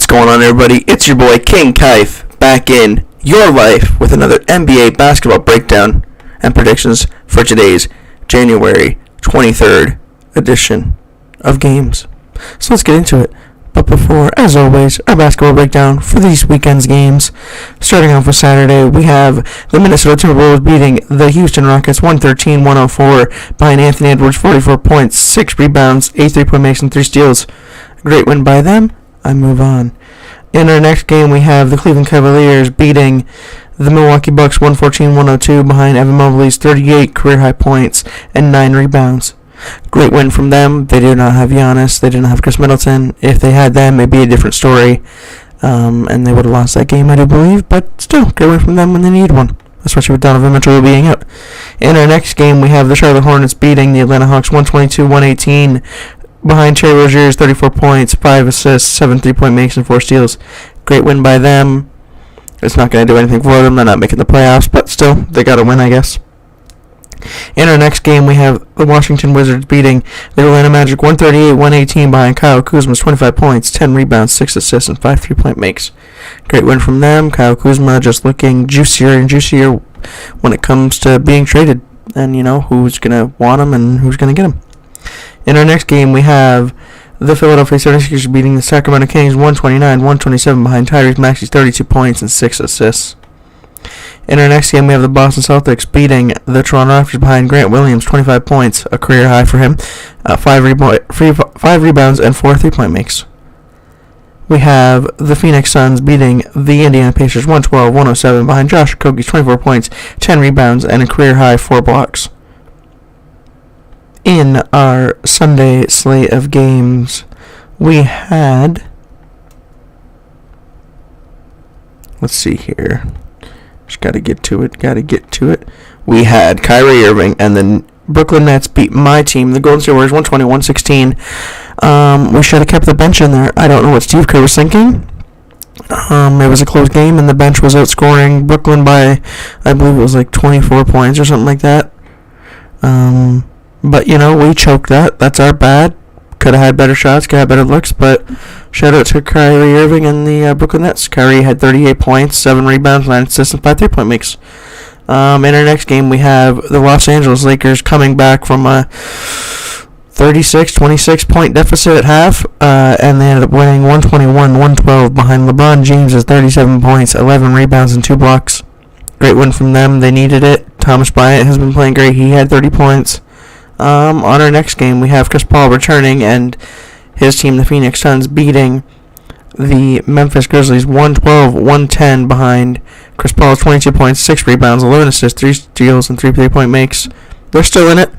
What's going on, everybody? It's your boy King Kaif back in your life with another NBA basketball breakdown and predictions for today's January 23rd edition of games. So let's get into it. But before, as always, our basketball breakdown for these weekend's games. Starting off with Saturday, we have the Minnesota Timberwolves beating the Houston Rockets 113-104 behind Anthony Edwards, 44 points, 6 rebounds, 8 3-point makes, and 3 steals. Great win by them. I move on. In our next game, we have the Cleveland Cavaliers beating the Milwaukee Bucks 114-102 behind Evan Mobley's 38 career-high points and 9 rebounds. Great win from them. They did not have Giannis. They didn't have Chris Middleton. If they had them, it'd be a different story. And they would have lost that game, I do believe. But still, great win from them when they need one, especially with Donovan Mitchell being out. In our next game, we have the Charlotte Hornets beating the Atlanta Hawks 122-118 behind Terry Rozier's 34 points, 5 assists, 7 3-point makes, and 4 steals. Great win by them. It's not going to do anything for them. They're not making the playoffs, but still, they got to win, I guess. In our next game, we have the Washington Wizards beating the Orlando Magic 138-118 behind Kyle Kuzma's 25 points, 10 rebounds, 6 assists, and 5 3-point makes. Great win from them. Kyle Kuzma just looking juicier and juicier when it comes to being traded. And, who's going to want him and who's going to get him. In our next game, we have the Philadelphia 76ers beating the Sacramento Kings 129-127 behind Tyrese Maxey's 32 points and 6 assists. In our next game, we have the Boston Celtics beating the Toronto Raptors behind Grant Williams, 25 points, a career high for him, 5 rebounds, and 4 3-point makes. We have the Phoenix Suns beating the Indiana Pacers 112-107 behind Josh Okogie's 24 points, 10 rebounds, and a career high 4 blocks. In our Sunday slate of games, we had, let's see here, just gotta get to it. We had Kyrie Irving and the Brooklyn Nets beat my team, the Golden State Warriors, 120-116. We should have kept the bench in there. I don't know what Steve Kerr was thinking. It was a close game, and the bench was outscoring Brooklyn by, I believe it was like 24 points or something like that. But, we choked that. That's our bad. Could have had better shots, could have had better looks, but shout out to Kyrie Irving and the Brooklyn Nets. Kyrie had 38 points, 7 rebounds, 9 assists, and 5 3-point makes. In our next game, we have the Los Angeles Lakers coming back from a 36-26 point deficit at half, and they ended up winning 121-112 behind LeBron James's 37 points, 11 rebounds, and 2 blocks. Great win from them. They needed it. Thomas Bryant has been playing great. He had 30 points. On our next game, we have Chris Paul returning and his team, the Phoenix Suns, beating the Memphis Grizzlies 112-110 behind Chris Paul's 22 points, 6 rebounds, 11 assists, 3 steals, and 3 3-point makes. They're still in it,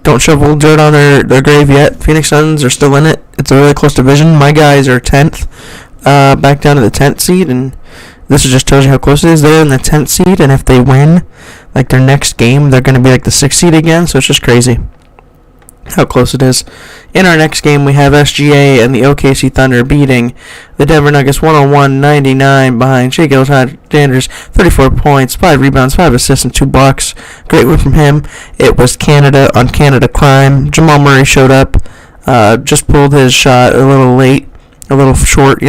Don't shovel dirt on their grave yet. Phoenix Suns are still in it. It's a really close division. My guys are 10th, back down to the 10th seed, and this just tells you how close it is. They're in the 10th seed, and if they win, their next game, they're going to be the 6th seed again, so it's just crazy how close it is. In our next game, we have SGA and the OKC Thunder beating the Denver Nuggets 101-99 behind Shai Gilgeous-Alexander's 34 points, 5 rebounds, 5 assists, and 2 blocks. Great win from him. It was Canada on Canada crime. Jamal Murray showed up, just pulled his shot a little late, a little short,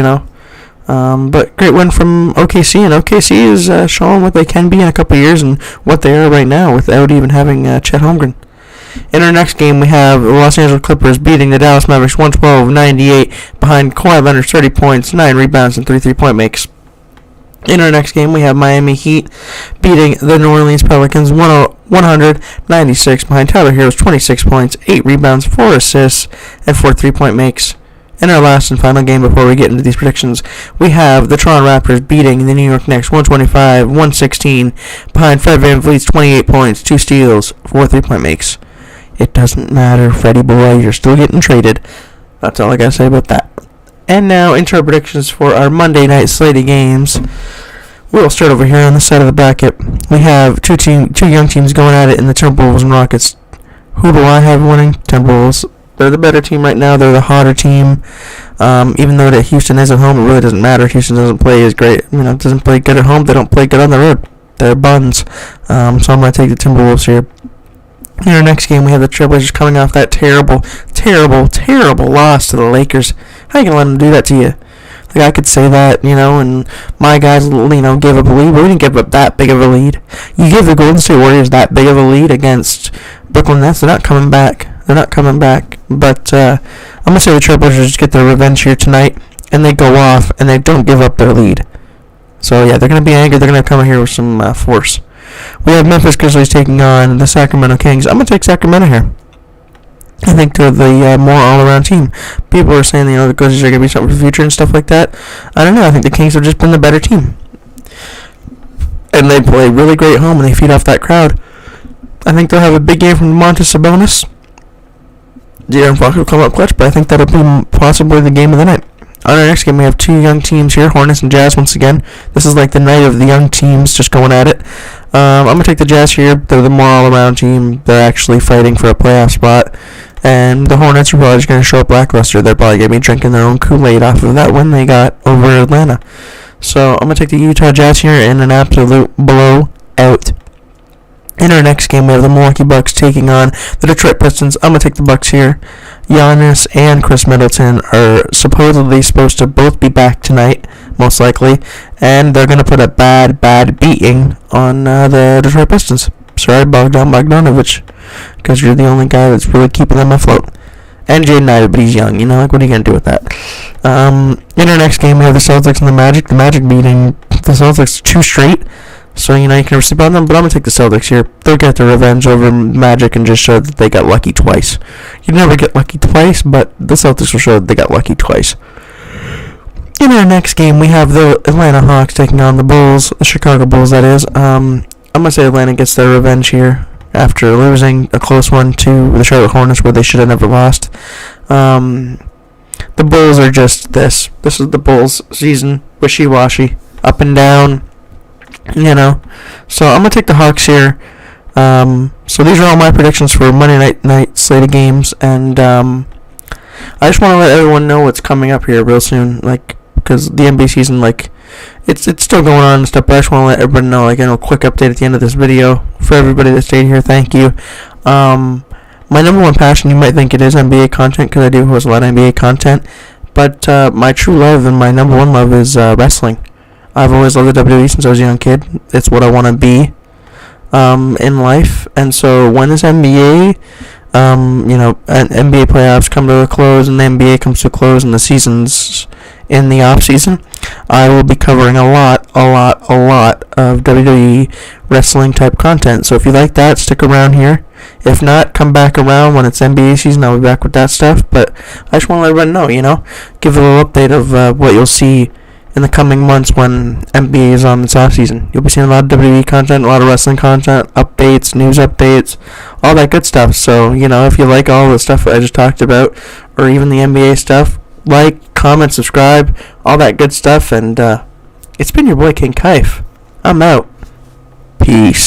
But great win from OKC, and OKC is showing what they can be in a couple of years and what they are right now without even having Chet Holmgren. In our next game, we have the Los Angeles Clippers beating the Dallas Mavericks 112-98 behind Kawhi Leonard's 30 points, 9 rebounds, and 3 3-point makes. In our next game, we have Miami Heat beating the New Orleans Pelicans 100-96 behind Tyler Hero's 26 points, 8 rebounds, 4 assists, and 4 3-point makes. In our last and final game before we get into these predictions, we have the Toronto Raptors beating the New York Knicks 125-116 behind Fred VanVleet's 28 points, 2 steals, 4 3-point makes. It doesn't matter, Freddie boy, you're still getting traded. That's all I gotta say about that. And now into our predictions for our Monday night slate of games. We'll start over here on the side of the bracket. We have two young teams going at it in the Timberwolves and Rockets. Who do I have winning? Timberwolves. They're the better team right now. They're the hotter team. Even though that Houston is at home, it really doesn't matter. Houston doesn't play as great. Doesn't play good at home. They don't play good on the road. They're buns. So I'm going to take the Timberwolves here. In our next game, we have the Trailblazers coming off that terrible loss to the Lakers. How are you going to let them do that to you? Like, I could say that, and my guys, gave up a lead, but we didn't give up that big of a lead. You give the Golden State Warriors that big of a lead against Brooklyn Nets, they're not coming back. But I'm going to say the Trailblazers get their revenge here tonight, and they go off, and they don't give up their lead. So, yeah, they're going to be angry. They're going to come here with some force. We have Memphis Grizzlies taking on the Sacramento Kings. I'm going to take Sacramento here. I think they're the more all-around team. People are saying, the Grizzlies are going to be something for the future and stuff like that. I don't know. I think the Kings have just been the better team. And they play really great home, and they feed off that crowd. I think they'll have a big game from Domantas Sabonis. De'Aaron Fox will come up clutch, but I think that'll be possibly the game of the night. On our next game, we have two young teams here, Hornets and Jazz once again. This is like the night of the young teams just going at it. I'm going to take the Jazz here. They're the more all-around team. They're actually fighting for a playoff spot. And the Hornets are probably just going to show up lackluster. They're probably going to be drinking their own Kool-Aid off of that win they got over Atlanta. So I'm going to take the Utah Jazz here in an absolute blowout. In our next game, we have the Milwaukee Bucks taking on the Detroit Pistons. I'm going to take the Bucks here. Giannis and Chris Middleton are supposedly supposed to both be back tonight, most likely, and they're going to put a bad beating on the Detroit Pistons. Sorry, Bogdan Bogdanovic, because you're the only guy that's really keeping them afloat. And Jaden Ivey, but he's young, what are you going to do with that? In our next game, we have the Celtics and the Magic. The Magic beating the Celtics 2 straight. So, you can never sleep on them, but I'm going to take the Celtics here. They'll get their revenge over Magic and just show that they got lucky twice. You never get lucky twice, but the Celtics will show that they got lucky twice. In our next game, we have the Atlanta Hawks taking on the Bulls, the Chicago Bulls, that is. I'm going to say Atlanta gets their revenge here after losing a close one to the Charlotte Hornets where they should have never lost. The Bulls are just this. This is the Bulls season. Wishy-washy. Up and down. So I'm going to take the Hawks here. So these are all my predictions for Monday night slate of games, and I just want to let everyone know what's coming up here real soon, because the NBA season, it's still going on and stuff, but I just want to let everybody know, a quick update at the end of this video. For everybody that stayed here, thank you. My number one passion, you might think it is NBA content, because I do host a lot of NBA content, but my true love and my number one love is wrestling. I've always loved the WWE since I was a young kid. It's what I want to be in life. And so when this NBA, NBA playoffs come to a close and the NBA comes to a close and the season's in the off season, I will be covering a lot of WWE wrestling type content. So if you like that, stick around here. If not, come back around when it's NBA season. I'll be back with that stuff. But I just want to let everyone know, give a little update of what you'll see in the coming months when NBA is on its off season. You'll be seeing a lot of WWE content, a lot of wrestling content, updates, news updates, all that good stuff. So, if you like all the stuff I just talked about, or even the NBA stuff, like, comment, subscribe, all that good stuff. And it's been your boy King Kaif. I'm out. Peace.